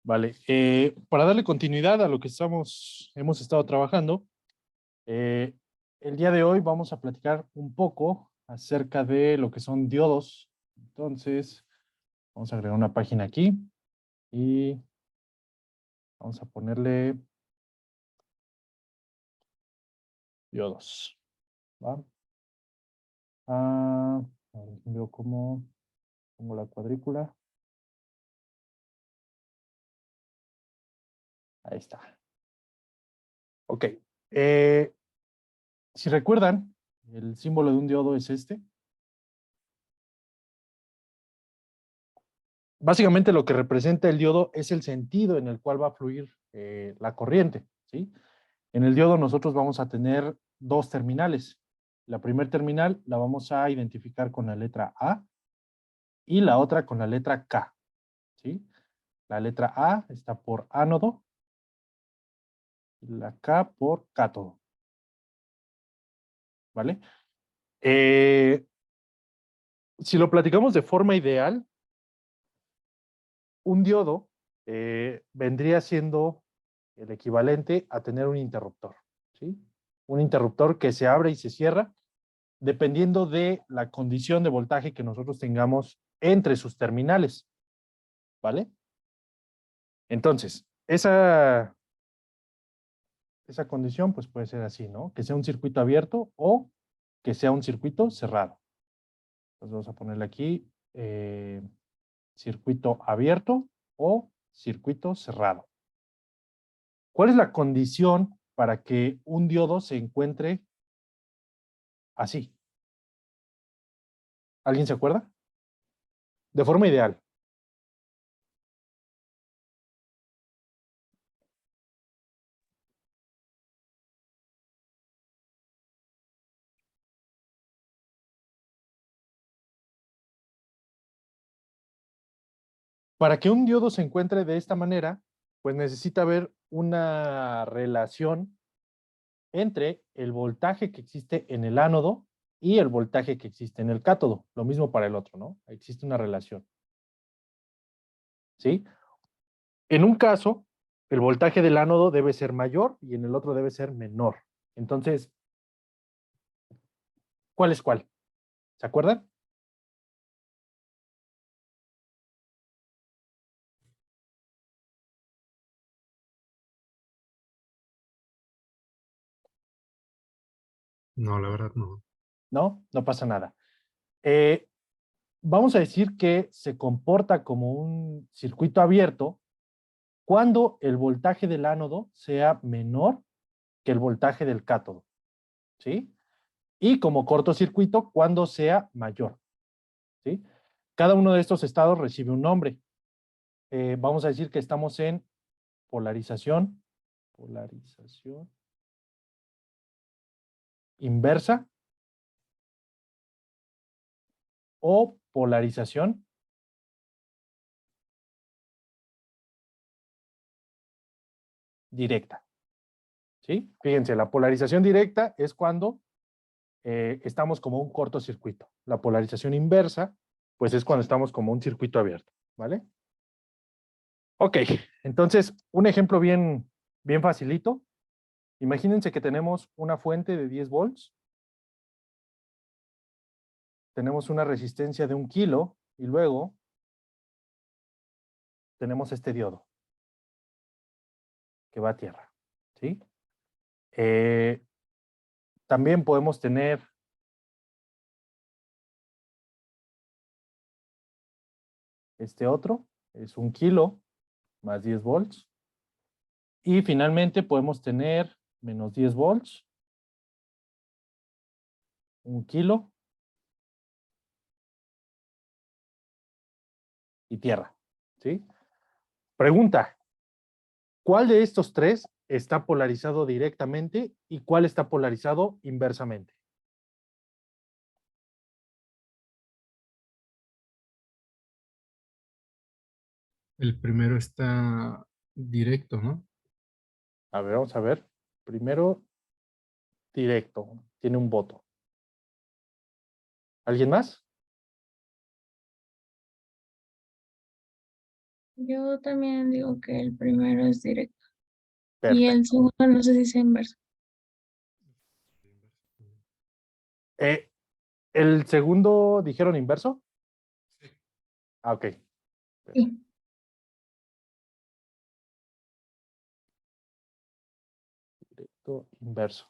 Vale, para darle continuidad a lo que hemos estado trabajando, el día de hoy vamos a platicar un poco acerca de lo que son diodos. Entonces, vamos a agregar una página aquí y vamos a ponerle diodos. ¿Va? A ver, veo cómo pongo la cuadrícula. Ahí está. Ok. eh, si recuerdan, el símbolo de un diodo es este. Básicamente lo que representa el diodo es el sentido en el cual va a fluir la corriente, ¿sí? En el diodo nosotros vamos a tener dos terminales. La primera terminal la vamos a identificar con la letra A y la otra con la letra K, ¿sí? La letra A está por ánodo y la K por cátodo, ¿vale? Eh, si lo platicamos de forma ideal, un diodo vendría siendo el equivalente a tener un interruptor, ¿sí? Un interruptor que se abre y se cierra dependiendo de la condición de voltaje que nosotros tengamos entre sus terminales, ¿vale? Entonces, esa condición pues puede ser así, ¿no? Que sea un circuito abierto o que sea un circuito cerrado. Entonces vamos a ponerle aquí circuito abierto o circuito cerrado. ¿Cuál es la condición para que un diodo se encuentre así? ¿Alguien se acuerda? De forma ideal. Para que un diodo se encuentre de esta manera, pues necesita haber una relación entre el voltaje que existe en el ánodo y el voltaje que existe en el cátodo. Lo mismo para el otro, ¿no? Existe una relación, ¿sí? En un caso, el voltaje del ánodo debe ser mayor y en el otro debe ser menor. Entonces, ¿cuál es cuál? ¿Se acuerdan? No, la verdad no. ¿No? No pasa nada. Eh, Vamos a decir que se comporta como un circuito abierto cuando el voltaje del ánodo sea menor que el voltaje del cátodo, ¿sí? Y como cortocircuito cuando sea mayor, ¿sí? Cada uno de estos estados recibe un nombre. Vamos a decir que estamos en polarización inversa o polarización directa, ¿sí? Fíjense, la polarización directa es cuando estamos como un cortocircuito. La polarización inversa, pues es cuando estamos como un circuito abierto, ¿vale? Ok, entonces, un ejemplo bien facilito. Imagínense que tenemos una fuente de 10 volts, tenemos una resistencia de 1 kilo y luego tenemos este diodo que va a tierra, ¿sí? Eh, También podemos tener este otro, es 1 kilo más 10 volts. Y finalmente podemos tener menos 10 volts, 1 kilo y tierra, ¿sí? Pregunta, ¿cuál de estos tres está polarizado directamente y cuál está polarizado inversamente? El primero está directo, ¿no? A ver, vamos a ver. Primero, directo, tiene un voto. ¿Alguien más? Yo también digo que el primero es directo y el Perfecto. segundo no sé si es inverso. Eh, ¿El segundo dijeron inverso? Ah, ok. Sí. Directo, inverso.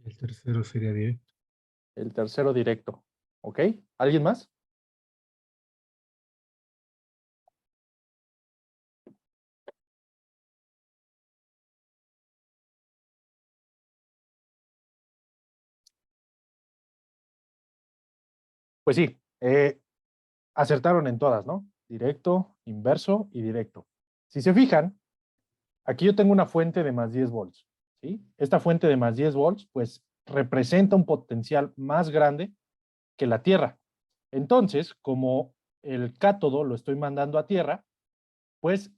El tercero sería directo. El tercero directo. ¿Ok? ¿Alguien más? Pues sí, acertaron en todas, ¿no? Directo, inverso y directo. Si se fijan, aquí yo tengo una fuente de más 10 volts, ¿sí? Esta fuente de más 10 volts, pues representa un potencial más grande que la Tierra. Entonces, como el cátodo lo estoy mandando a Tierra, pues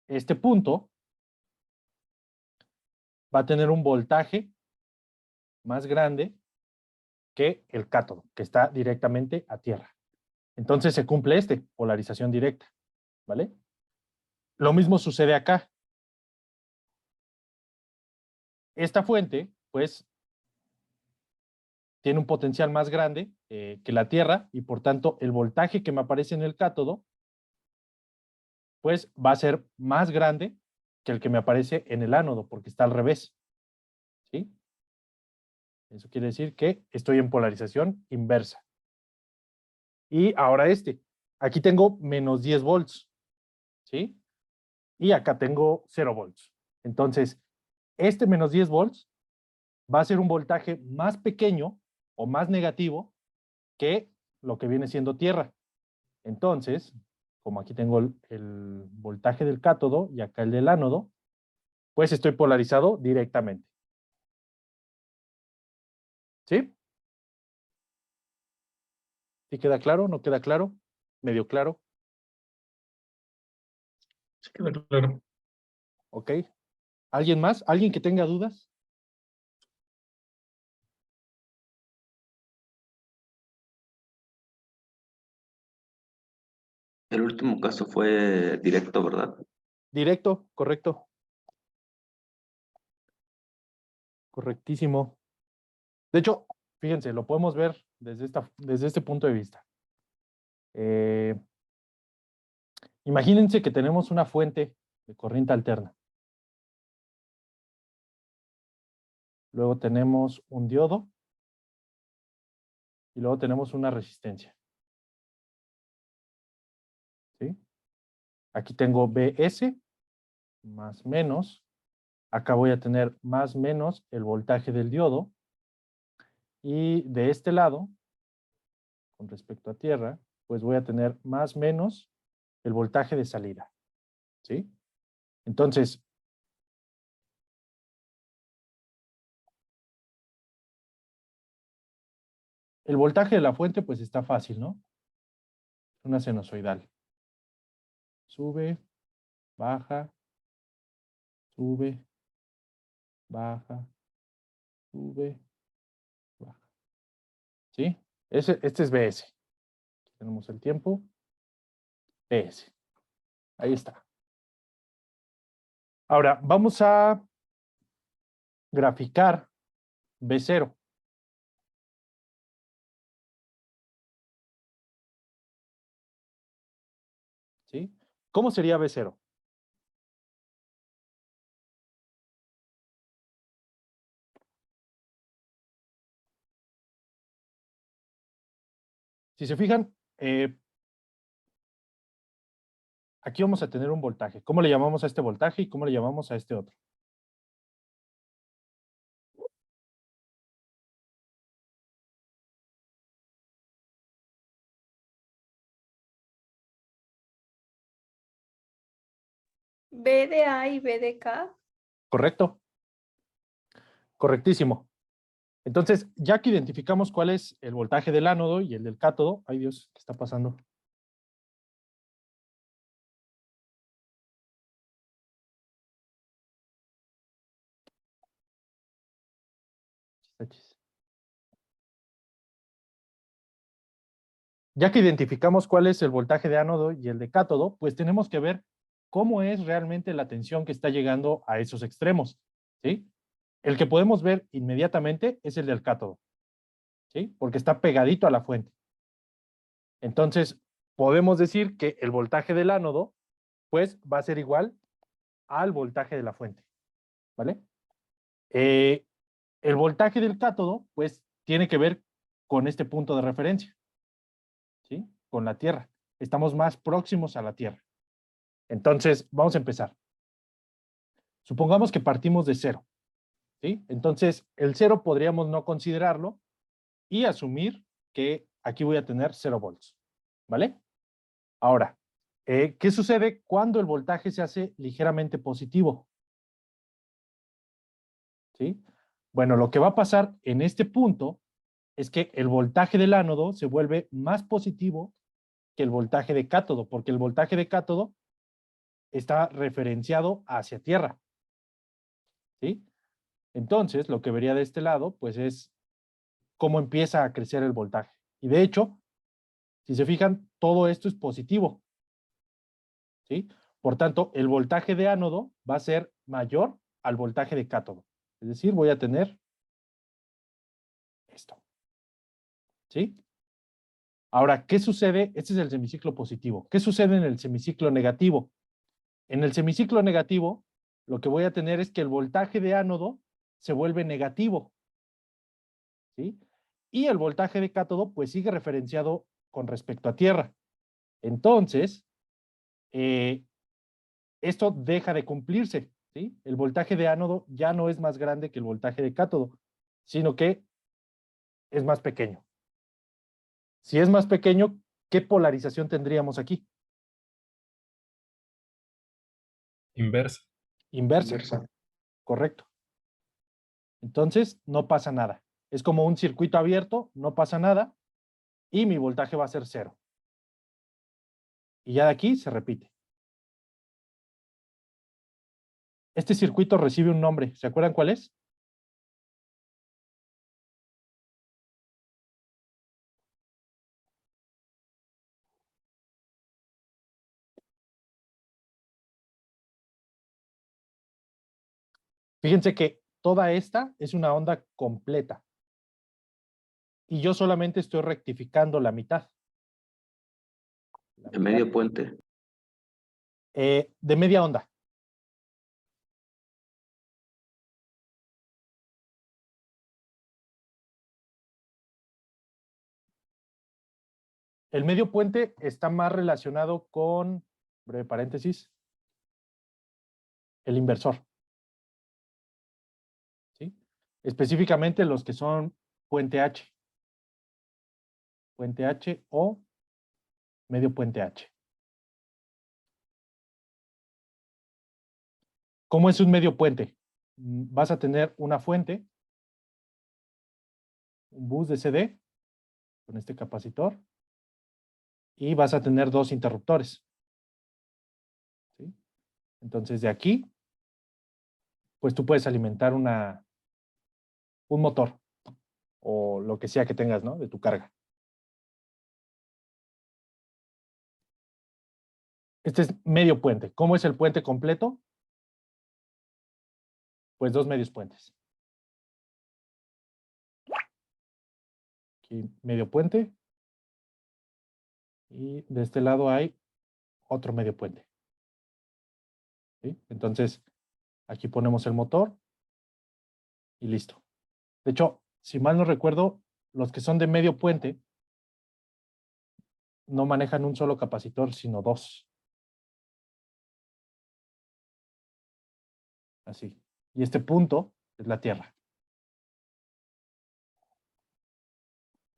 este punto va a tener un voltaje más grande que el cátodo, que está directamente a Tierra. Entonces se cumple polarización directa, ¿vale? Lo mismo sucede acá. Esta fuente, pues, tiene un potencial más grande que la Tierra y por tanto el voltaje que me aparece en el cátodo, pues va a ser más grande que el que me aparece en el ánodo porque está al revés, ¿sí? Eso quiere decir que estoy en polarización inversa. Y ahora aquí tengo menos 10 volts, ¿sí? Y acá tengo 0 volts. Entonces, este menos 10 volts va a ser un voltaje más pequeño o más negativo que lo que viene siendo tierra. Entonces, como aquí tengo el voltaje del cátodo y acá el del ánodo, pues estoy polarizado directamente. ¿Sí? ¿Sí queda claro? ¿No queda claro? ¿Medio claro? Sí, queda claro. ¿Ok? ¿Alguien más? ¿Alguien que tenga dudas? El último caso fue directo, ¿verdad? Directo, correcto. Correctísimo. De hecho, fíjense, lo podemos ver desde este punto de vista. Eh, Imagínense que tenemos una fuente de corriente alterna. Luego tenemos un diodo y luego tenemos una resistencia. ¿Sí? Aquí tengo BS más menos. Acá voy a tener más menos el voltaje del diodo. Y de este lado, con respecto a tierra, pues voy a tener más menos el voltaje de salida. ¿Sí? Entonces, el voltaje de la fuente pues está fácil, ¿no? Una sinusoidal. Sube, baja, sube, baja, sube, baja. ¿Sí? Este es BS. Aquí tenemos el tiempo. BS. Ahí está. Ahora, vamos a graficar B0. ¿Sí? ¿Cómo sería B0? Si se fijan, aquí vamos a tener un voltaje. ¿Cómo le llamamos a este voltaje y cómo le llamamos a este otro? B de A y B de K. ¿Correcto? Correctísimo. Entonces, ya que identificamos cuál es el voltaje del ánodo y el del cátodo, ay Dios, ¿qué está pasando? Ya que identificamos cuál es el voltaje de ánodo y el de cátodo, pues tenemos que ver cómo es realmente la tensión que está llegando a esos extremos, ¿sí? El que podemos ver inmediatamente es el del cátodo, ¿sí? Porque está pegadito a la fuente. Entonces, podemos decir que el voltaje del ánodo, pues, va a ser igual al voltaje de la fuente, ¿vale? El voltaje del cátodo, pues, tiene que ver con este punto de referencia, ¿sí? Con la Tierra. Estamos más próximos a la Tierra. Entonces, vamos a empezar. Supongamos que partimos de 0, ¿sí? Entonces, el 0 podríamos no considerarlo y asumir que aquí voy a tener 0 volts, ¿vale? Ahora, ¿qué sucede cuando el voltaje se hace ligeramente positivo? ¿Sí? Bueno, lo que va a pasar en este punto es que el voltaje del ánodo se vuelve más positivo que el voltaje de cátodo, porque el voltaje de cátodo está referenciado hacia tierra, ¿sí? Entonces, lo que vería de este lado, pues es cómo empieza a crecer el voltaje. Y de hecho, si se fijan, todo esto es positivo, ¿sí? Por tanto, el voltaje de ánodo va a ser mayor al voltaje de cátodo. Es decir, voy a tener esto, ¿sí? Ahora, ¿qué sucede? Este es el semiciclo positivo. ¿Qué sucede en el semiciclo negativo? En el semiciclo negativo, lo que voy a tener es que el voltaje de ánodo se vuelve negativo, ¿sí? Y el voltaje de cátodo, pues sigue referenciado con respecto a tierra. Entonces, esto deja de cumplirse, ¿sí? El voltaje de ánodo ya no es más grande que el voltaje de cátodo, sino que es más pequeño. Si es más pequeño, ¿qué polarización tendríamos aquí? Inversa. Inversa. Correcto. Entonces, no pasa nada. Es como un circuito abierto, no pasa nada, y mi voltaje va a ser 0. Y ya de aquí se repite. Este circuito recibe un nombre. ¿Se acuerdan cuál es? Fíjense que toda esta es una onda completa. Y yo solamente estoy rectificando la mitad. En medio puente. De media onda. El medio puente está más relacionado con, breve paréntesis, el inversor, ¿sí? Específicamente los que son puente H. Puente H o medio puente H. ¿Cómo es un medio puente? Vas a tener una fuente, un bus de CD con este capacitor y vas a tener dos interruptores, ¿sí? Entonces de aquí, pues tú puedes alimentar un motor o lo que sea que tengas, ¿no? De tu carga. Este es medio puente. ¿Cómo es el puente completo? Pues dos medios puentes. Aquí medio puente. Y de este lado hay otro medio puente, ¿sí? Entonces, aquí ponemos el motor y listo. De hecho, si mal no recuerdo, los que son de medio puente no manejan un solo capacitor, sino dos. Así. Y este punto es la Tierra.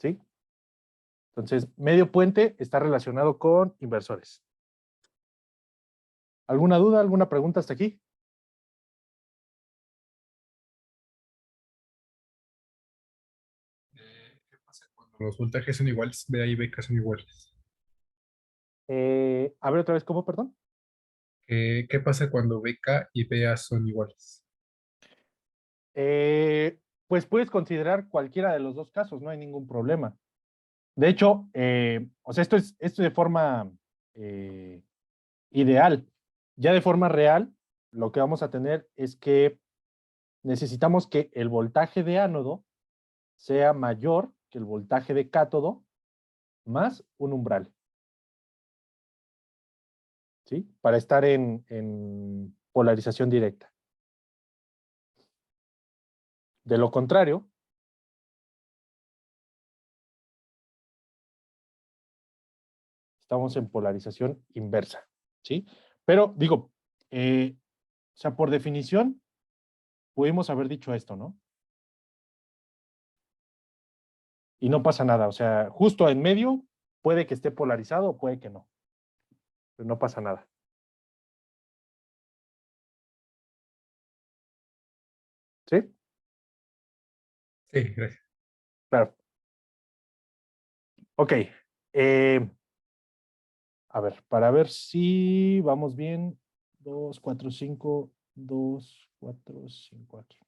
¿Sí? Entonces, medio puente está relacionado con inversores. ¿Alguna duda, alguna pregunta hasta aquí? ¿Qué pasa cuando los voltajes son iguales? B A y BK son iguales. A ver otra vez, ¿cómo, perdón? ¿Qué pasa cuando BK y BA son iguales? Pues puedes considerar cualquiera de los dos casos, no hay ningún problema. De hecho, o sea, esto de forma ideal. Ya de forma real, lo que vamos a tener es que necesitamos que el voltaje de ánodo sea mayor que el voltaje de cátodo más un umbral. ¿Sí? Para estar en polarización directa. De lo contrario, estamos en polarización inversa. ¿Sí? Pero digo, o sea, por definición, pudimos haber dicho esto, ¿no? Y no pasa nada, o sea, justo en medio puede que esté polarizado o puede que no, pero no pasa nada. ¿Sí? Sí, gracias. Claro. Ok. A ver, para ver si vamos bien. 2, 4, 5, 2, 4, 5 aquí.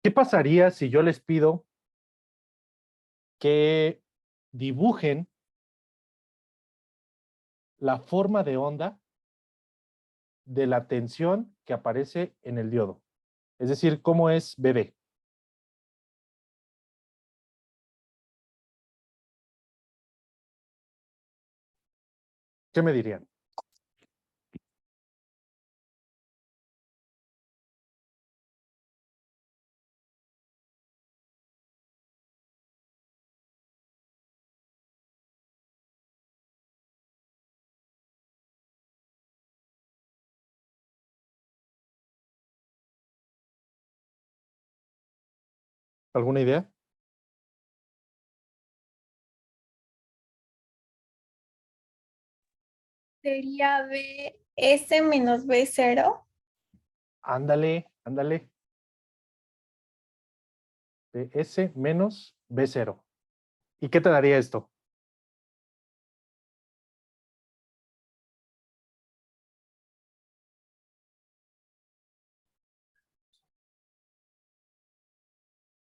¿Qué pasaría si yo les pido que dibujen la forma de onda de la tensión que aparece en el diodo? Es decir, ¿cómo es BD? ¿Qué me dirían? ¿Alguna idea? Sería BS menos B0. Ándale, ándale. BS menos B0. ¿Y qué te daría esto?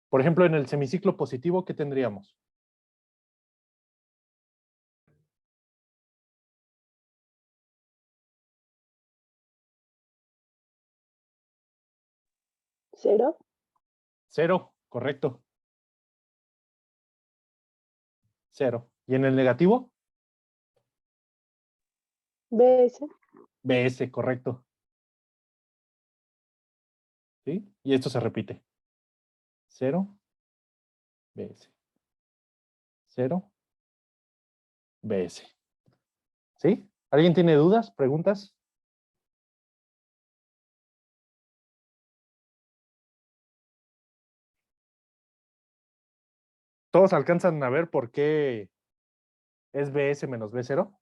Por ejemplo, en el semiciclo positivo, ¿qué tendríamos? ¿Cero? Cero, correcto. Cero. ¿Y en el negativo? ¿BS? BS, correcto. ¿Sí? Y esto se repite. Cero, BS. Cero, BS. ¿Sí? ¿Alguien tiene dudas, preguntas? ¿Todos alcanzan a ver por qué es BS menos B0?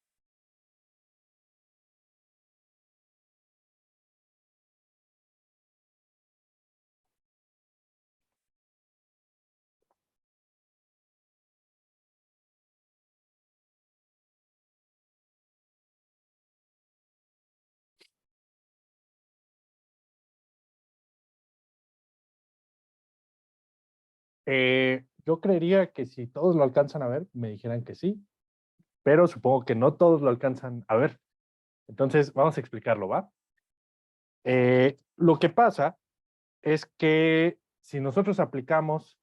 Yo creería que si todos lo alcanzan a ver, me dijeran que sí, pero supongo que no todos lo alcanzan a ver. Entonces, vamos a explicarlo, ¿va? Lo que pasa es que si nosotros aplicamos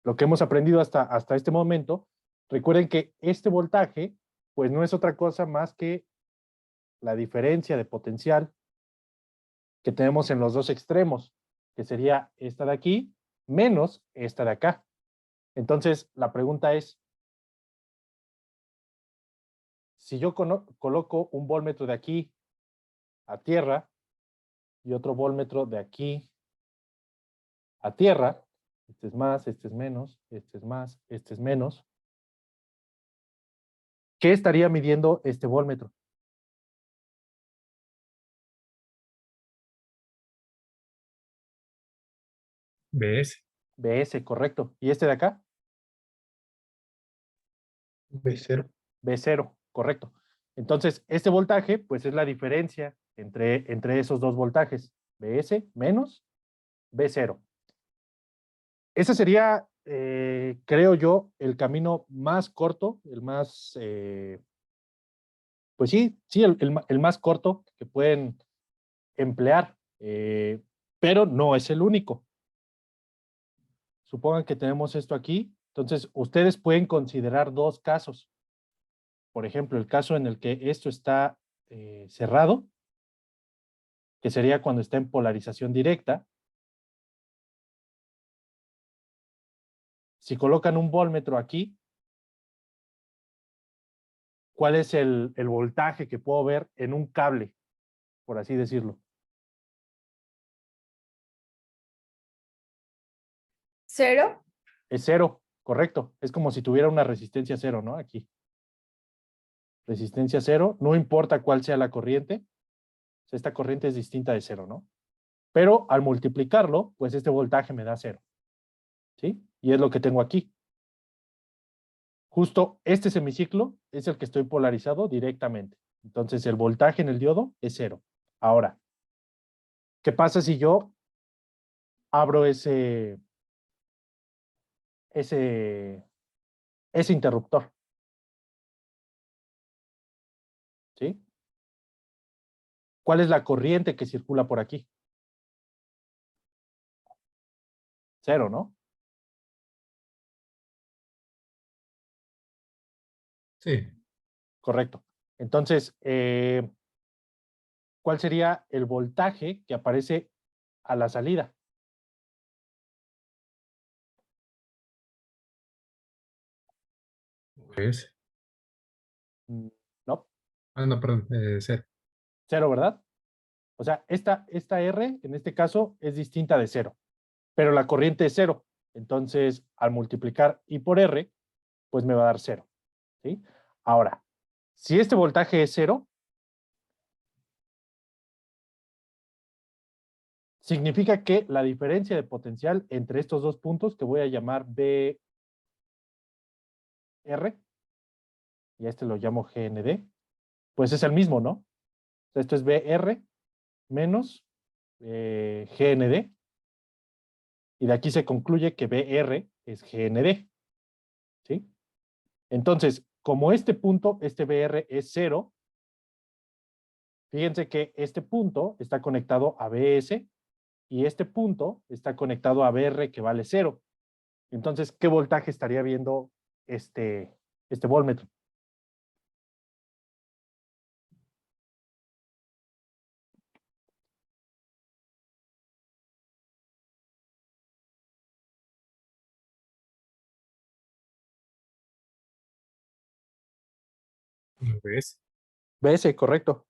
lo que hemos aprendido hasta este momento, recuerden que este voltaje, pues no es otra cosa más que la diferencia de potencial que tenemos en los dos extremos, que sería esta de aquí menos esta de acá. Entonces, la pregunta es, si yo coloco un voltmetro de aquí a tierra y otro voltmetro de aquí a tierra, este es más, este es menos, este es más, este es menos, ¿qué estaría midiendo este voltmetro? BS, BS, correcto. ¿Y este de acá? B0. B0, correcto. Entonces, este voltaje, pues es la diferencia entre esos dos voltajes, BS menos B0. ese sería, creo yo, el camino más corto, el más, pues sí, sí, el más corto que pueden emplear, pero no es el único. Supongan que tenemos esto aquí, entonces ustedes pueden considerar dos casos. Por ejemplo, el caso en el que esto está cerrado, que sería cuando está en polarización directa. Si colocan un voltmetro aquí, ¿cuál es el voltaje que puedo ver en un cable, por así decirlo? ¿Cero? Es cero, correcto. Es como si tuviera una resistencia cero, ¿no? Aquí. Resistencia cero, no importa cuál sea la corriente. O sea, esta corriente es distinta de cero, ¿no? Pero al multiplicarlo, pues este voltaje me da cero. ¿Sí? Y es lo que tengo aquí. Justo este semiciclo es el que estoy polarizado directamente. Entonces el voltaje en el diodo es cero. Ahora, ¿qué pasa si yo abro ese, ese interruptor? ¿Sí? ¿Cuál es la corriente que circula por aquí? Cero, ¿no? Sí, Correcto. Entonces, ¿cuál sería el voltaje que aparece a la salida? pues. Mm, no, Ah, no, perdón, cero. cero, ¿verdad? O sea, esta R en este caso es distinta de cero, pero la corriente es cero. Entonces, al multiplicar I por R, pues me va a dar cero. ¿Sí? Ahora, si este voltaje es cero, significa que la diferencia de potencial entre estos dos puntos, que voy a llamar BR, y a este lo llamo GND, pues es el mismo, ¿no? O sea, esto es BR menos GND, y de aquí se concluye que BR es GND, ¿sí? Entonces, como este punto, este BR es cero, fíjense que este punto está conectado a BS y este punto está conectado a BR que vale cero. Entonces, ¿qué voltaje estaría viendo este voltmetro? ¿Ves? BS, correcto.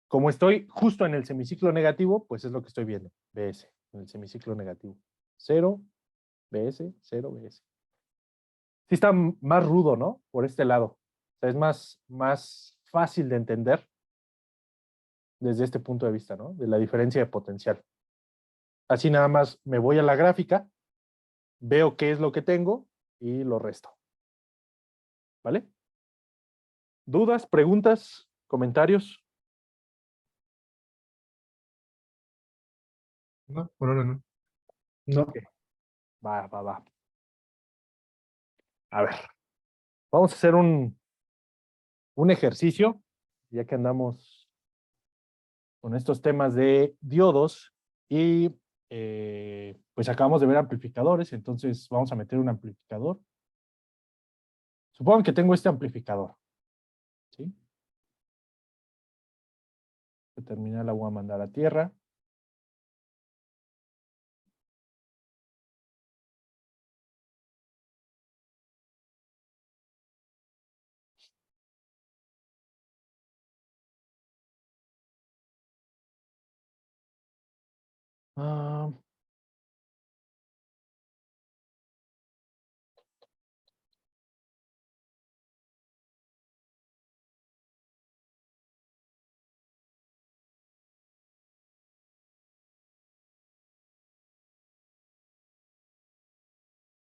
Como estoy justo en el semiciclo negativo, pues es lo que estoy viendo. BS, en el semiciclo negativo. Cero, BS, cero, BS. Sí está más rudo, ¿no? Por este lado. O sea, es más fácil de entender desde este punto de vista, ¿no? De la diferencia de potencial. Así nada más me voy a la gráfica, veo qué es lo que tengo y lo resto. ¿Vale? ¿Dudas, preguntas, comentarios? No, por ahora no. No. Ok. Va. A ver, vamos a hacer un ejercicio, ya que andamos con estos temas de diodos y pues acabamos de ver amplificadores, entonces vamos a meter un amplificador. Supongo que tengo este amplificador, ¿sí? El terminal la voy a mandar a tierra. Ah,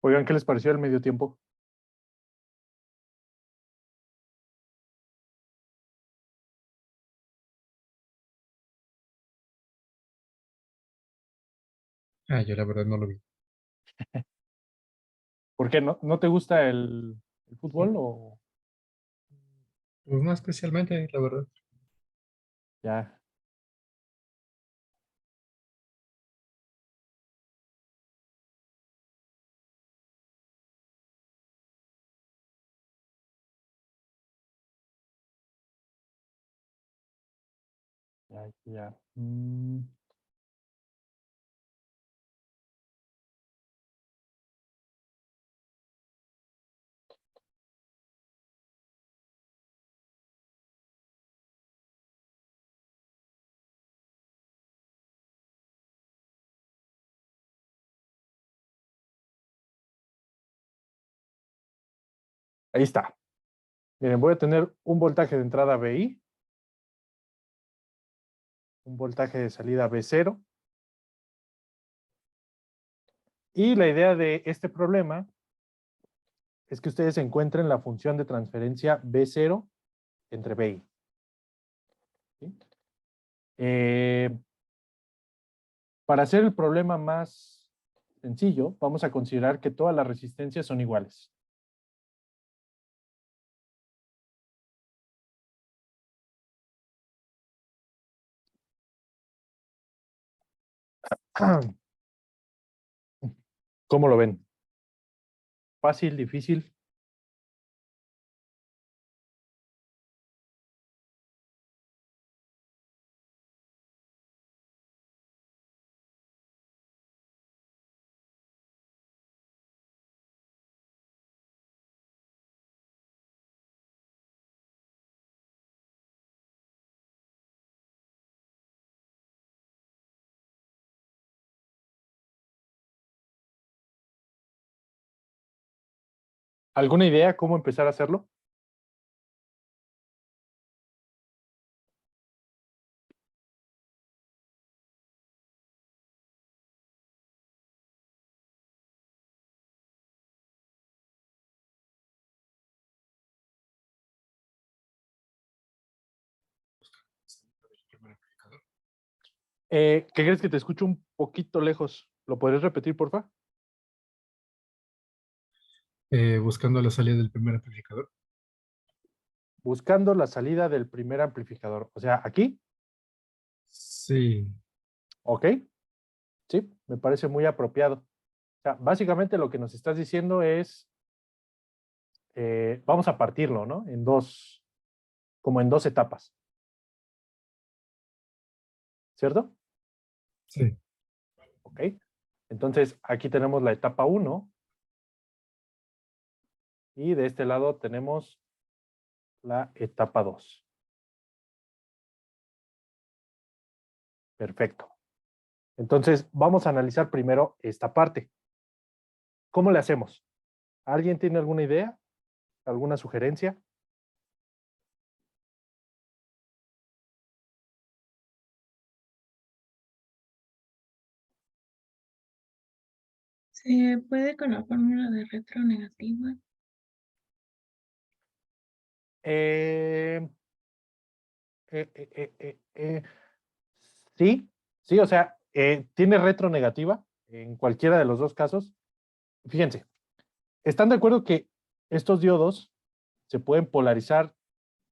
oigan, ¿qué les pareció el medio tiempo? Ah, yo la verdad no lo vi. ¿Por qué no te gusta el fútbol o Pues no especialmente, la verdad. ya? Ya, ya. Ahí está. Miren, voy a tener un voltaje de entrada BI, un voltaje de salida B0. Y la idea de este problema es que ustedes encuentren la función de transferencia B0 entre BI. ¿Sí? Para hacer el problema más sencillo, vamos a considerar que todas las resistencias son iguales. ¿Cómo lo ven? ¿Fácil, difícil? ¿Alguna idea cómo empezar a hacerlo? ¿Qué crees que te escucho un poquito lejos? ¿Lo podrías repetir, porfa? Buscando la salida del primer amplificador. Buscando la salida del primer amplificador. O sea, aquí, Sí, ¿ok? Sí, me parece muy apropiado. O sea, básicamente lo que nos estás diciendo es, vamos a partirlo, ¿no? En dos, como en dos etapas, ¿cierto? sí, ¿Ok? Entonces, aquí tenemos la etapa 1 y de este lado tenemos la etapa 2. Perfecto. Entonces, vamos a analizar primero esta parte. ¿Cómo le hacemos? ¿Alguien tiene alguna idea? ¿Alguna sugerencia? ¿Se puede con la fórmula de retronegativa? Eh, eh, eh, eh, eh, eh, sí, sí, o sea, tiene retronegativa en cualquiera de los dos casos. Fíjense, ¿están de acuerdo que estos diodos se pueden polarizar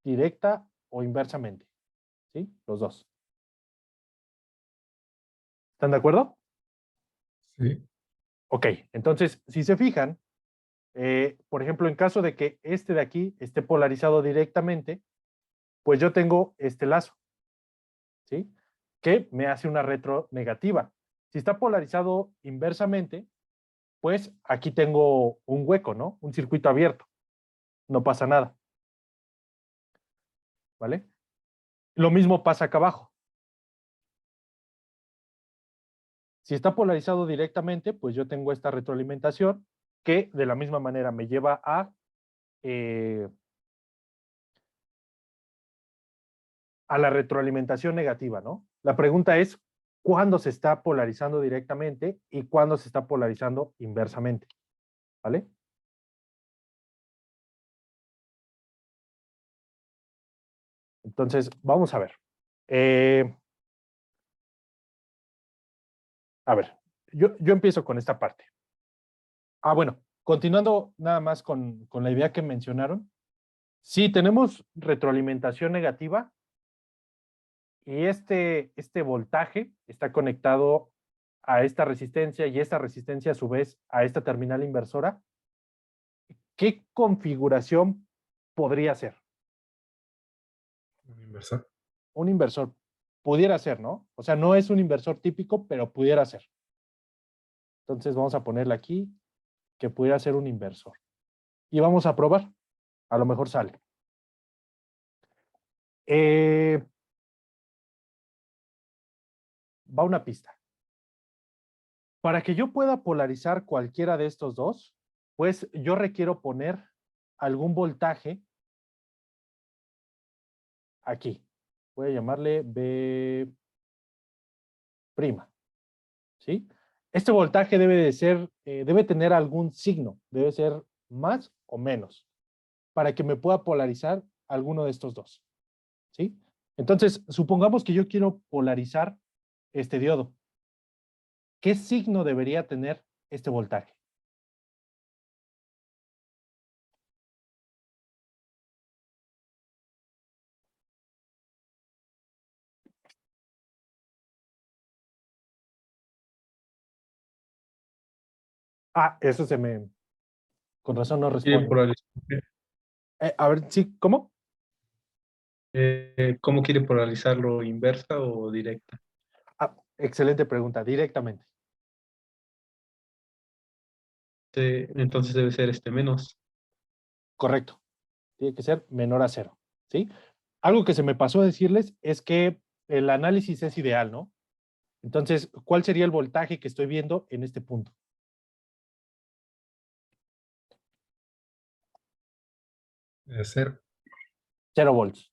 directa o inversamente? ¿Sí? Los dos. ¿Están de acuerdo? sí, Ok, entonces, si se fijan, por ejemplo, en caso de que este de aquí esté polarizado directamente, pues yo tengo este lazo, ¿sí? Que me hace una retronegativa. Si está polarizado inversamente, pues aquí tengo un hueco, ¿no? Un circuito abierto. No pasa nada, ¿vale? Lo mismo pasa acá abajo. Si está polarizado directamente, pues yo tengo esta retroalimentación que de la misma manera me lleva a la retroalimentación negativa, ¿no? La pregunta es, ¿cuándo se está polarizando directamente y cuándo se está polarizando inversamente? ¿Vale? Entonces, vamos a ver. A ver, yo empiezo con esta parte. Bueno, continuando nada más con la idea que mencionaron. Si tenemos retroalimentación negativa y este voltaje está conectado a esta resistencia y esta resistencia a su vez a esta terminal inversora, ¿qué configuración podría ser? Un inversor. Un inversor. Pudiera ser, ¿no? O sea, no es un inversor típico, pero pudiera ser. Entonces vamos a ponerle aquí que pudiera ser un inversor. Y vamos a probar. A lo mejor sale. Va una pista. Para que yo pueda polarizar cualquiera de estos dos, pues yo requiero poner algún voltaje aquí. Voy a llamarle B', ¿sí? Este voltaje debe de ser, debe tener algún signo, debe ser más o menos, para que me pueda polarizar alguno de estos dos, ¿sí? Entonces, supongamos que yo quiero polarizar este diodo. ¿Qué signo debería tener este voltaje? Eso se me... Con razón no ¿Quiere responde. polarizar? A ver, sí, ¿cómo? ¿Cómo quiere polarizarlo? ¿Inversa o directa? Excelente pregunta, directamente. Entonces debe ser menos. Correcto. Tiene que ser menor a 0, ¿sí? Algo que se me pasó a decirles es que el análisis es ideal, ¿no? Entonces, ¿cuál sería el voltaje que estoy viendo en este punto? Debe ser 0 volts,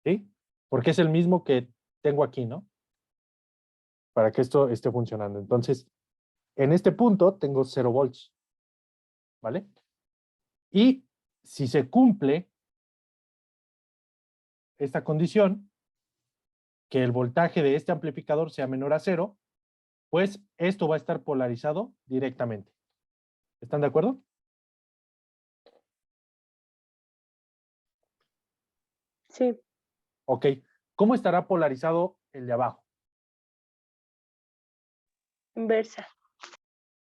¿sí? Porque es el mismo que tengo aquí, ¿no? Para que esto esté funcionando. Entonces, en este punto tengo 0 volts, ¿vale? Y si se cumple esta condición, que el voltaje de este amplificador sea menor a 0, pues esto va a estar polarizado directamente. ¿Están de acuerdo? Sí, Ok. ¿Cómo estará polarizado el de abajo? inversa.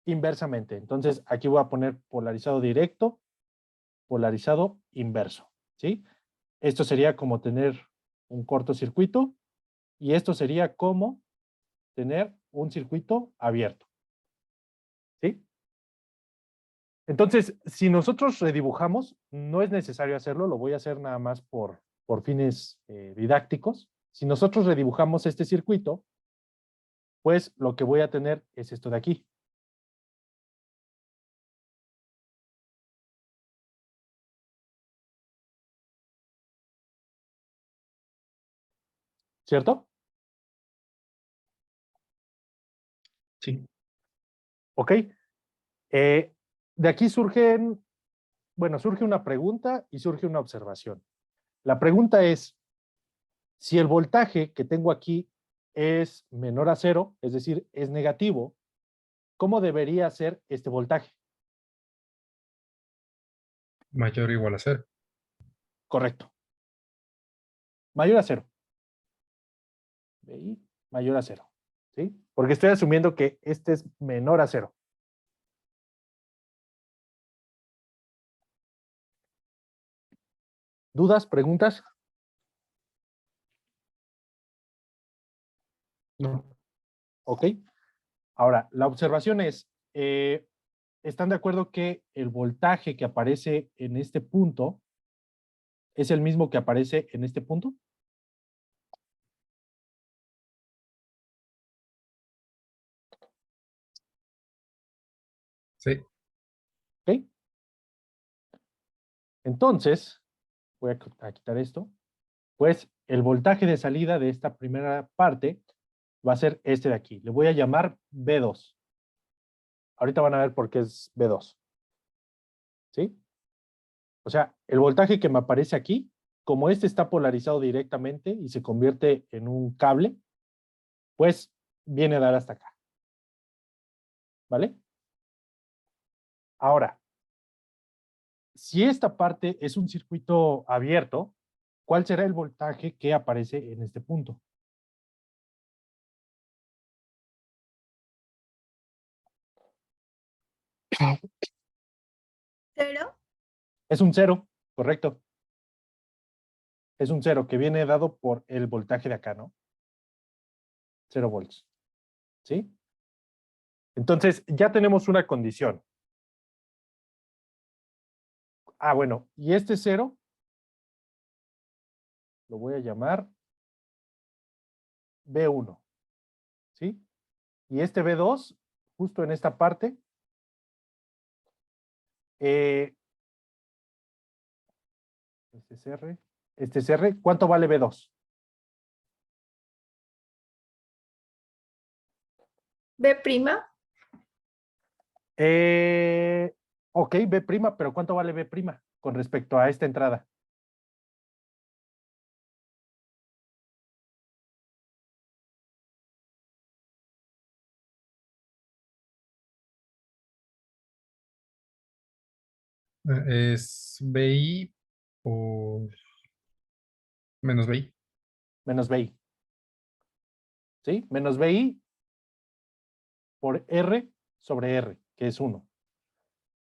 Inversamente. Entonces, aquí voy a poner polarizado directo, polarizado inverso, ¿sí? Esto sería como tener un cortocircuito y esto sería como tener un circuito abierto, ¿sí? Entonces, si nosotros redibujamos, no es necesario hacerlo, lo voy a hacer nada más por fines didácticos. Si nosotros redibujamos este circuito, pues lo que voy a tener es esto de aquí. ¿Cierto? sí. ¿Ok? De aquí surgen, bueno, surge una pregunta y surge una observación. La pregunta es, si el voltaje que tengo aquí es menor a 0, es decir, es negativo, ¿cómo debería ser este voltaje? Mayor o igual a 0. Correcto. Mayor a 0. ¿Veí? Mayor a 0. ¿Sí? Porque estoy asumiendo que este es menor a 0. ¿Dudas? ¿Preguntas? No. Ok. Ahora, la observación es, ¿están de acuerdo que el voltaje que aparece en este punto es el mismo que aparece en este punto? Sí. ¿Ok? Entonces, voy a quitar esto, pues el voltaje de salida de esta primera parte va a ser este de aquí. Le voy a llamar B2. Ahorita van a ver por qué es B2. ¿Sí? O sea, el voltaje que me aparece aquí, como este está polarizado directamente y se convierte en un cable, pues viene a dar hasta acá. ¿vale? Ahora, si esta parte es un circuito abierto, ¿cuál será el voltaje que aparece en este punto? ¿Cero? Es un cero, correcto. Es un cero que viene dado por el voltaje de acá, ¿no? 0 volts. ¿Sí? Entonces, ya tenemos una condición. Ah, bueno, y este cero lo voy a llamar B1, ¿sí? Y este B2, justo en esta parte, eh, este es R, ¿cuánto vale B2? ¿B prima? Ok, B', pero ¿cuánto vale B' con respecto a esta entrada? Es BI por menos BI. Menos BI. ¿Sí? Menos BI por R sobre R, que es 1.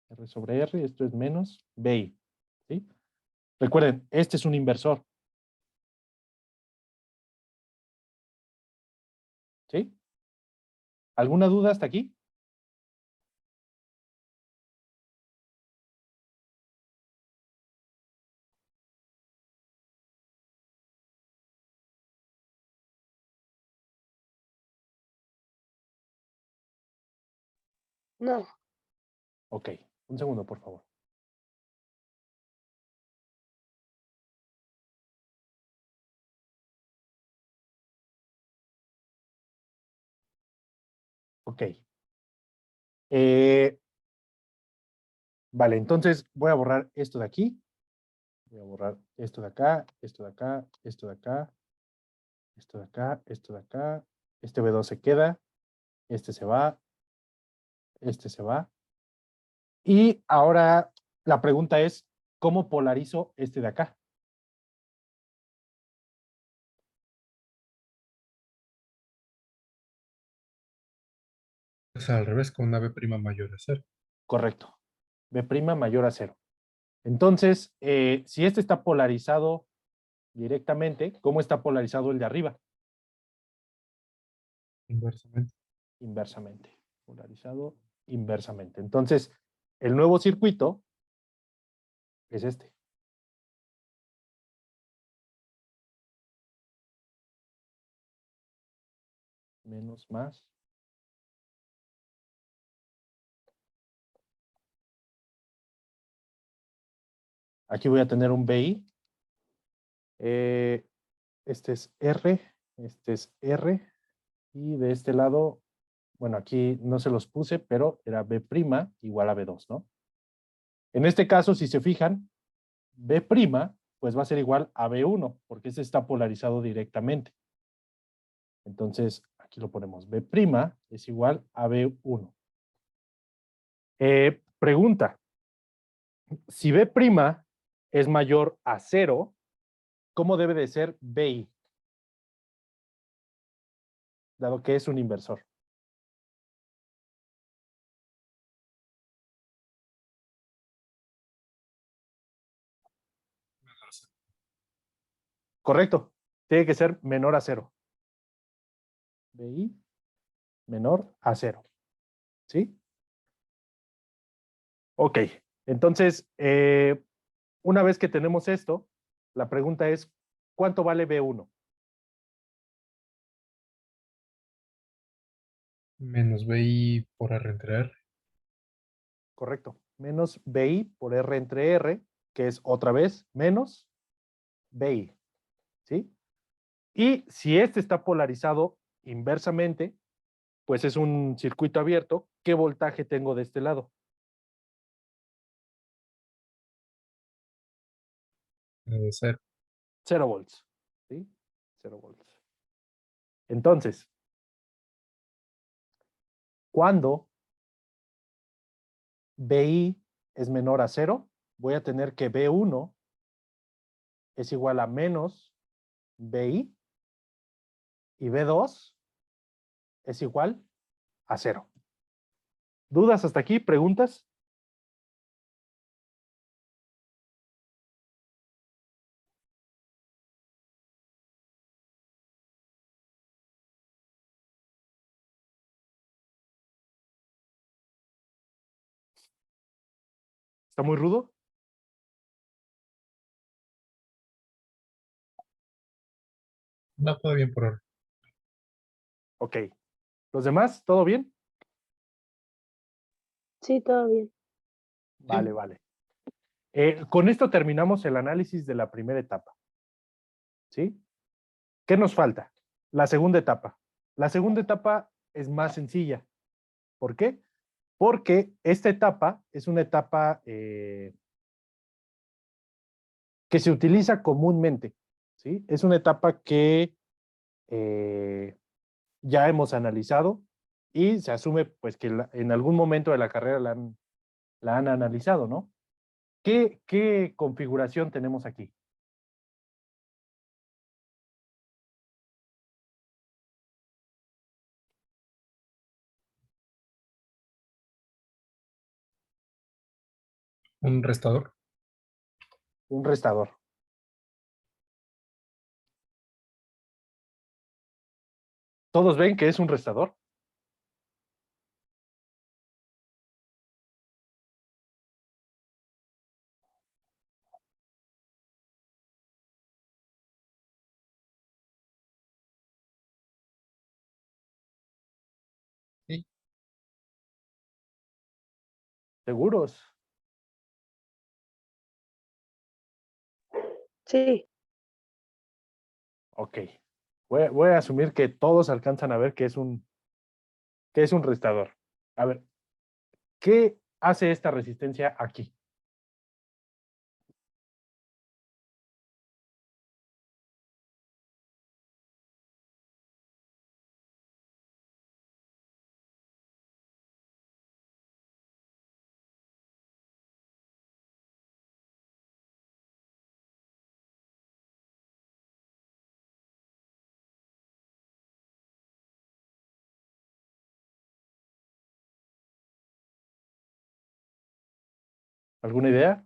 R sobre R, esto es menos BI. ¿Sí? Recuerden, este es un inversor. ¿Sí? ¿Alguna duda hasta aquí? No. Ok, un segundo, por favor. Ok. Vale, entonces voy a borrar esto de aquí. Voy a borrar esto de acá, esto de acá, esto de acá, esto de acá, esto de acá. Este B2 se queda, este se va, este se va. Y ahora la pregunta es, ¿cómo polarizo este de acá? Es al revés, con una B' mayor a cero. Correcto. B' mayor a 0. Entonces, si este está polarizado directamente, ¿cómo está polarizado el de arriba? Inversamente. Inversamente. Polarizado inversamente. Entonces, el nuevo circuito es este. Menos, más. Aquí voy a tener un BI. Este es R, este es R. Y de este lado, bueno, aquí no se los puse, pero era B' igual a B2, ¿no? En este caso, si se fijan, B', pues va a ser igual a B1, porque ese está polarizado directamente. Entonces, aquí lo ponemos. B' es igual a B1. Pregunta. Si B' es mayor a 0, ¿cómo debe de ser BI? Dado que es un inversor. Correcto. Tiene que ser menor a 0. BI menor a 0. ¿Sí? Ok. Entonces, una vez que tenemos esto, la pregunta es, ¿cuánto vale B1? Menos BI por R entre R. Correcto. Menos BI por R entre R, que es otra vez menos BI. ¿Sí? Y si este está polarizado inversamente, pues es un circuito abierto. ¿Qué voltaje tengo de este lado? Cero. 0 volts. ¿Sí? 0 volts. Entonces, ¿cuándo BI es menor a 0, voy a tener que B1 es igual a menos BI y B2 es igual a 0. ¿Dudas hasta aquí? ¿Preguntas? ¿Está muy rudo? No, todo bien por ahora. Ok. ¿Los demás? ¿Todo bien? Sí, todo bien. Vale, vale. Con esto terminamos el análisis de la primera etapa. ¿Sí? ¿Qué nos falta? La segunda etapa. La segunda etapa es más sencilla. ¿Por qué? Porque esta etapa es una etapa que se utiliza comúnmente. ¿Sí? Es una etapa que ya hemos analizado y se asume pues que en algún momento de la carrera la han analizado, ¿no? ¿Qué configuración tenemos aquí? Un restador. Un restador. ¿Todos ven que es un restador? Sí. ¿Seguros? Sí, Ok. Voy a asumir que todos alcanzan a ver que es un restador. A ver, ¿qué hace esta resistencia aquí? ¿Alguna idea?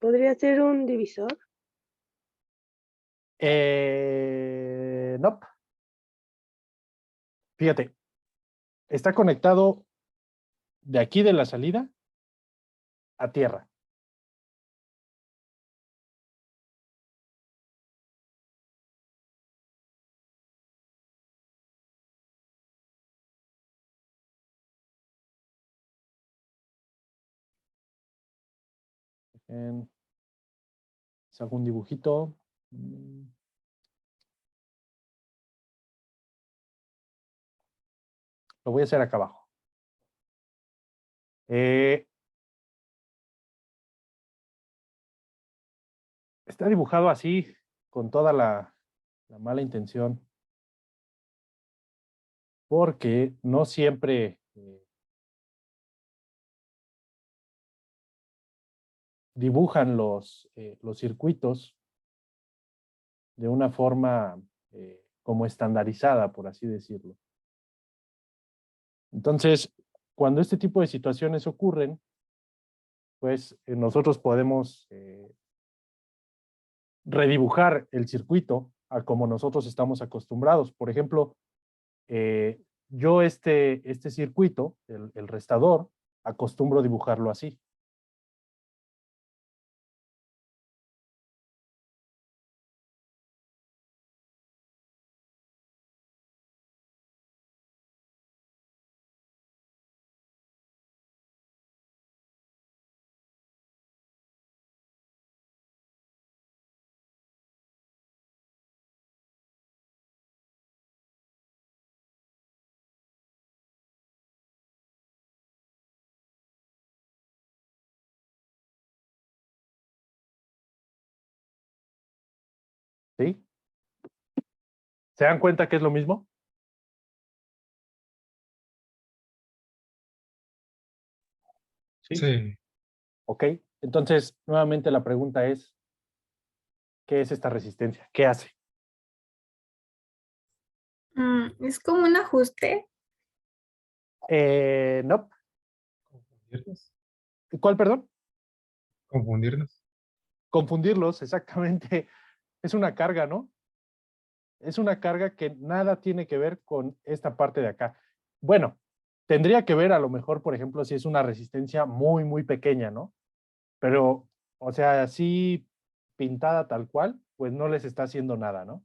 podría ser un divisor. No. Fíjate, está conectado de aquí de la salida a tierra. Les hago un dibujito. Lo voy a hacer acá abajo. Está dibujado así, con toda la mala intención, porque no siempre dibujan los circuitos de una forma como estandarizada, por así decirlo. Entonces, cuando este tipo de situaciones ocurren, pues nosotros podemos redibujar el circuito a como nosotros estamos acostumbrados. Por ejemplo, yo este circuito, el restador, acostumbro dibujarlo así. ¿Sí? ¿Se dan cuenta que es lo mismo? ¿Sí? Sí. Ok. Entonces, nuevamente la pregunta es, ¿qué es esta resistencia? ¿Qué hace? Es como un ajuste. No. ¿Confundirnos? ¿Cuál, perdón? ¿Confundirnos? Confundirlos, exactamente. Es una carga, ¿no? Es una carga que nada tiene que ver con esta parte de acá. Bueno, tendría que ver a lo mejor, por ejemplo, si es una resistencia muy, muy pequeña, ¿no? Pero, o sea, así pintada tal cual, pues no les está haciendo nada, ¿no?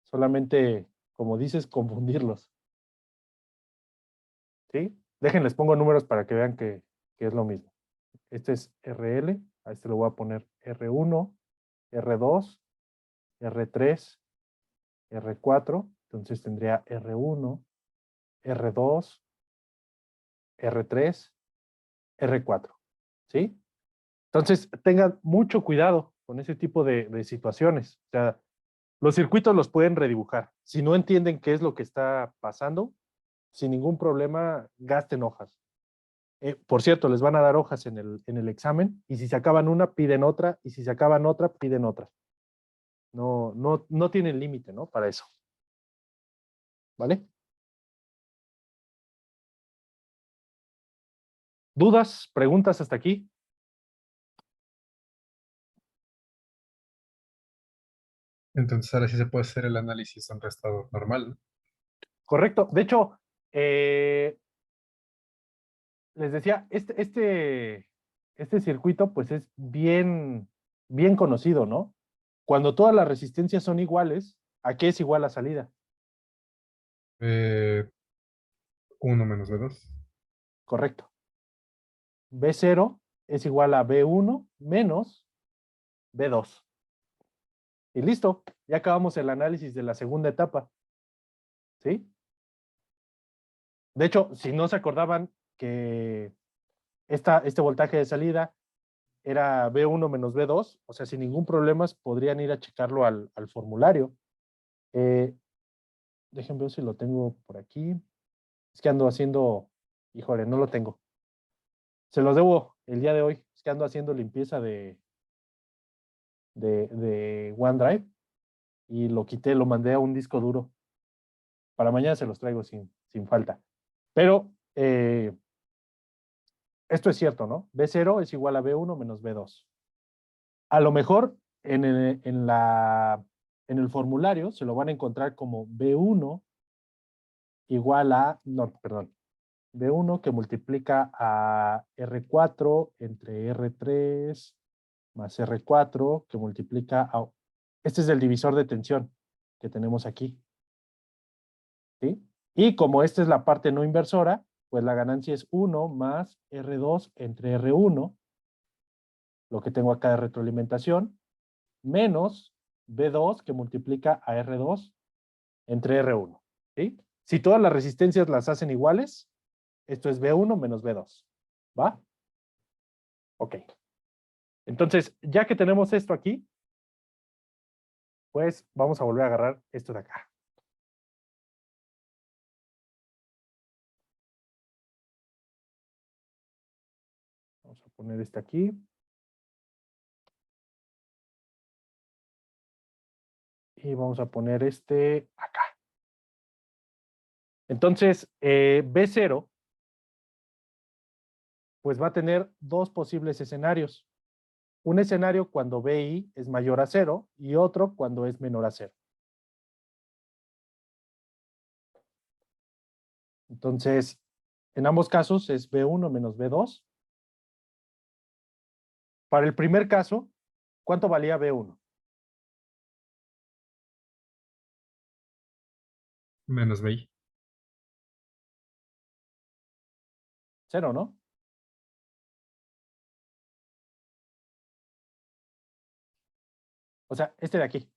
Solamente, como dices, confundirlos, ¿sí? Déjenles pongo números para que vean que es lo mismo. Este es RL, a este le voy a poner R1, R2, R3, R4, entonces tendría R1, R2, R3, R4, ¿sí? Entonces, tengan mucho cuidado con ese tipo de situaciones. O sea, los circuitos los pueden redibujar. Si no entienden qué es lo que está pasando, sin ningún problema, gasten hojas. Por cierto, les van a dar hojas en el examen y si se acaban una, piden otra y si se acaban otra, piden otra. No tienen límite, ¿no? Para eso. ¿Vale? ¿Dudas, preguntas hasta aquí? Entonces ahora sí se puede hacer el análisis en restado normal, ¿no? Correcto. De hecho, les decía, este circuito pues es bien conocido, ¿no? Cuando todas las resistencias son iguales, ¿a qué es igual la salida? Eh, 1 menos B2. Correcto. B0 es igual a B1 menos B2. Y listo, ya acabamos el análisis de la segunda etapa, ¿sí? De hecho, si no se acordaban que este voltaje de salida era B1 menos B2, o sea, sin ningún problema podrían ir a checarlo al formulario. Eh, Déjenme ver si lo tengo por aquí. Es que ando haciendo, híjole, no lo tengo. Se los debo el día de hoy. Es que ando haciendo limpieza de OneDrive y lo quité, lo mandé a un disco duro. Para mañana se los traigo sin falta. Pero esto es cierto, ¿no? B0 es igual a B1 menos B2. A lo mejor en el formulario se lo van a encontrar como B1 igual a, no, perdón, B1 que multiplica a R4 entre R3 más R4 que multiplica a... Este es el divisor de tensión que tenemos aquí, ¿sí? Y como esta es la parte no inversora, pues la ganancia es 1 más R2 entre R1, lo que tengo acá de retroalimentación, menos B2 que multiplica a R2 entre R1, ¿sí? Si todas las resistencias las hacen iguales, esto es B1 menos B2, ¿va? Ok. Entonces, ya que tenemos esto aquí, pues vamos a volver a agarrar esto de acá. Vamos a poner este aquí. Y vamos a poner este acá. Entonces, B0, pues va a tener dos posibles escenarios. Un escenario cuando BI es mayor a 0 y otro cuando es menor a 0. Entonces, en ambos casos es B1 menos B2. Para el primer caso, ¿cuánto valía B1? Menos BI. 0, ¿no? O sea, este de aquí,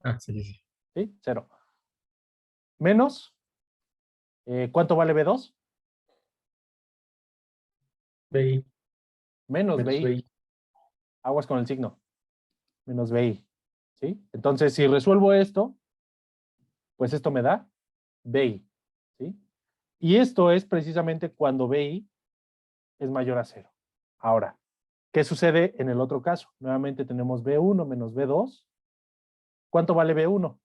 Ah, sí, sí, sí. ¿sí? 0. Menos, ¿cuánto vale B2? BI. Menos Menos BI. BI. Aguas con el signo. Menos BI. ¿Sí? Entonces, si resuelvo esto, pues esto me da BI. ¿Sí? Y esto es precisamente cuando BI es mayor a 0. Ahora, ¿qué sucede en el otro caso? Nuevamente tenemos B1 menos B2. ¿Cuánto vale B1?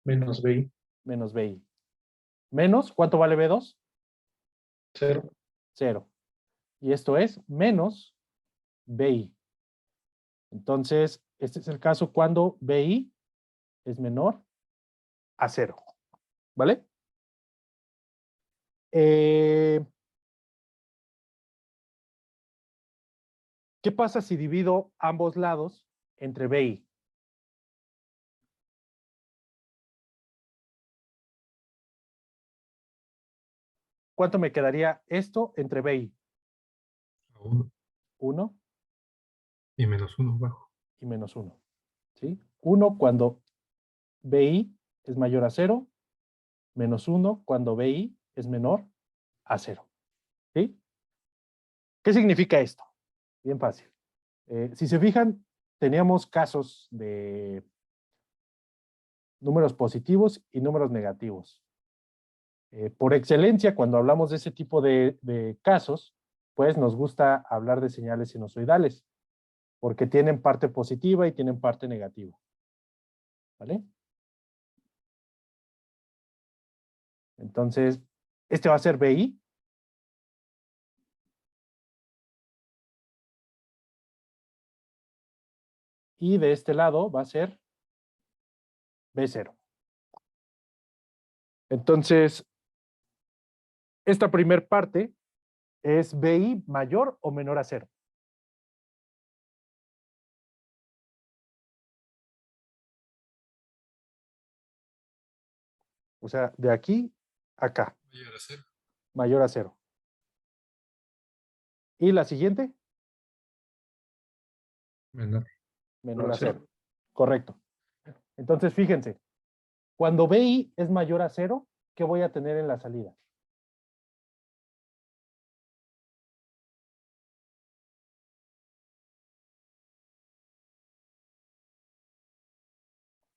Menos BI. Menos BI. Menos, ¿cuánto vale B2? 0. 0. Y esto es menos BI. Entonces, este es el caso cuando BI es menor a 0. ¿Vale? ¿Qué pasa si divido ambos lados entre BI? ¿Cuánto me quedaría esto entre BI? 1 1 y menos 1 abajo. y menos 1. ¿Sí? 1 cuando BI es mayor a 0, menos 1 cuando BI es menor a 0. ¿Sí? ¿Qué significa esto? Bien fácil. Si se fijan, teníamos casos de números positivos y números negativos. Por excelencia, cuando hablamos de ese tipo de casos, pues nos gusta hablar de señales sinusoidales, porque tienen parte positiva y tienen parte negativa. ¿Vale? Entonces, este va a ser BI. Y de este lado va a ser B0. Entonces, esta primer parte es BI mayor o menor a 0. O sea, de aquí a acá, Mayor a 0. mayor a 0. Y la siguiente, Menor. menor a cero. 0. Correcto. Entonces, fíjense, cuando BI es mayor a 0, ¿qué voy a tener en la salida?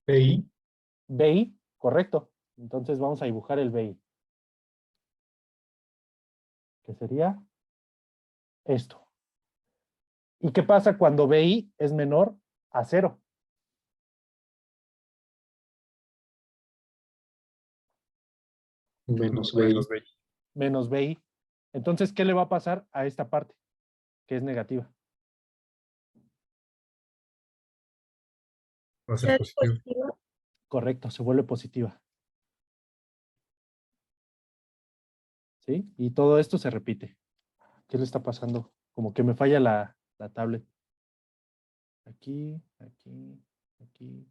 BI. BI, correcto. Entonces vamos a dibujar el BI. Que sería esto. ¿Y qué pasa cuando BI es menor a 0? Menos BI. Menos BI. Entonces, ¿qué le va a pasar a esta parte? Que es negativa. Va a ser positivo. Correcto, se vuelve positiva. ¿Sí? Y todo esto se repite. ¿Qué le está pasando? Como que me falla la tablet. Aquí, aquí, aquí,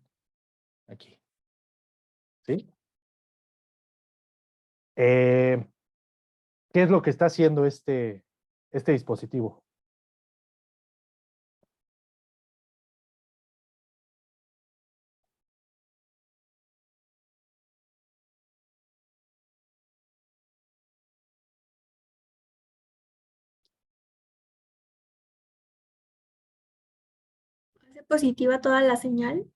aquí. ¿Sí? ¿Qué es lo que está haciendo este dispositivo? ¿Hace positiva toda la señal?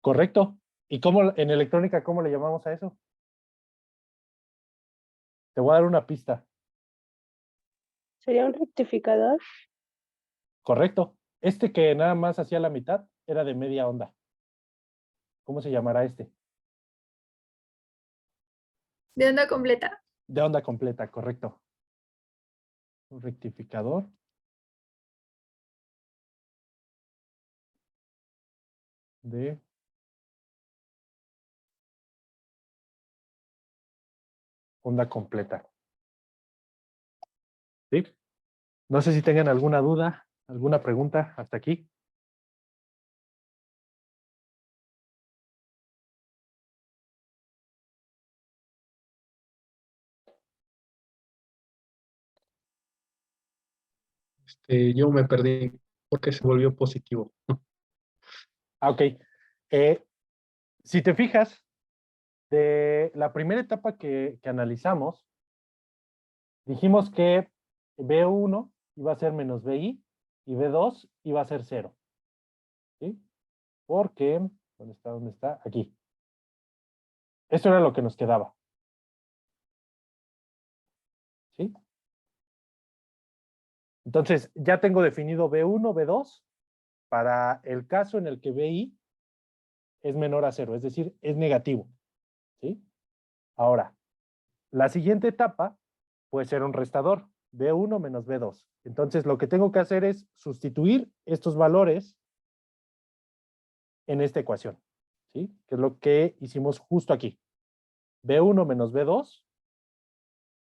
Correcto. ¿Y cómo en electrónica, cómo le llamamos a eso? Te voy a dar una pista. ¿Sería un rectificador? Correcto. Este que nada más hacía la mitad era de media onda. ¿Cómo se llamará este? ¿De onda completa? De onda completa, correcto. Un rectificador. De onda completa. ¿Sí? No sé si tengan alguna duda, alguna pregunta hasta aquí. Yo me perdí porque se volvió positivo. Ok. Si te fijas, de la primera etapa que analizamos, dijimos que B1 iba a ser menos BI y B2 iba a ser 0. ¿Sí? Porque, ¿dónde está? ¿Dónde está? Aquí. Esto era lo que nos quedaba. ¿Sí? Entonces, ya tengo definido B1, B2 para el caso en el que BI es menor a 0, es decir, es negativo. ¿Sí? Ahora, la siguiente etapa puede ser un restador, B1 menos B2. Entonces, lo que tengo que hacer es sustituir estos valores en esta ecuación, ¿sí? Que es lo que hicimos justo aquí. B1 menos B2,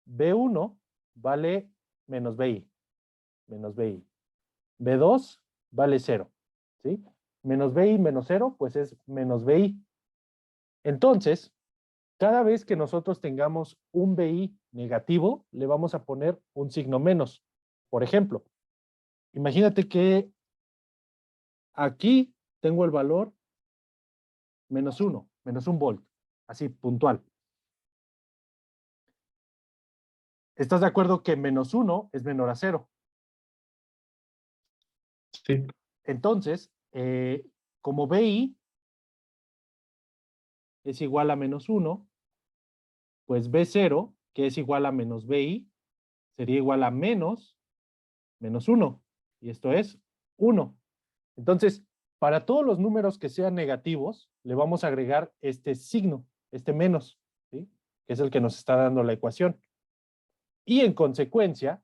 B1 vale menos BI, menos BI. B2 vale 0, ¿sí? Menos BI menos 0, pues es menos BI. Entonces, cada vez que nosotros tengamos un BI negativo, le vamos a poner un signo menos. Por ejemplo, imagínate que aquí tengo el valor menos 1 volt, así puntual. ¿Estás de acuerdo que menos 1 es menor a 0? Sí. Entonces, como BI es igual a menos 1, pues B0, que es igual a menos BI, sería igual a menos 1. Y esto es 1. Entonces, para todos los números que sean negativos, le vamos a agregar este signo, este menos, ¿sí? Que es el que nos está dando la ecuación. Y en consecuencia,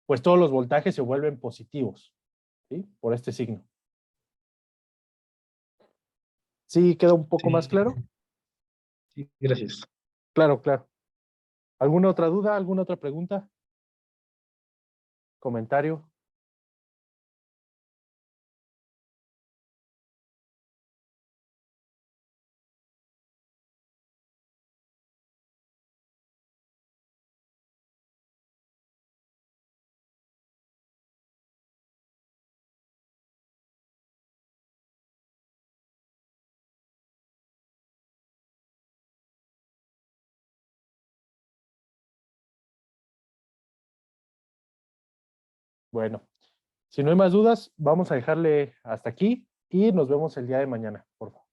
pues todos los voltajes se vuelven positivos, ¿sí? Por este signo. ¿Sí queda un poco más claro? Sí, gracias. Claro, claro. ¿Alguna otra duda? ¿Alguna otra pregunta? ¿Comentario? Bueno, si no hay más dudas, vamos a dejarle hasta aquí y nos vemos el día de mañana, por favor.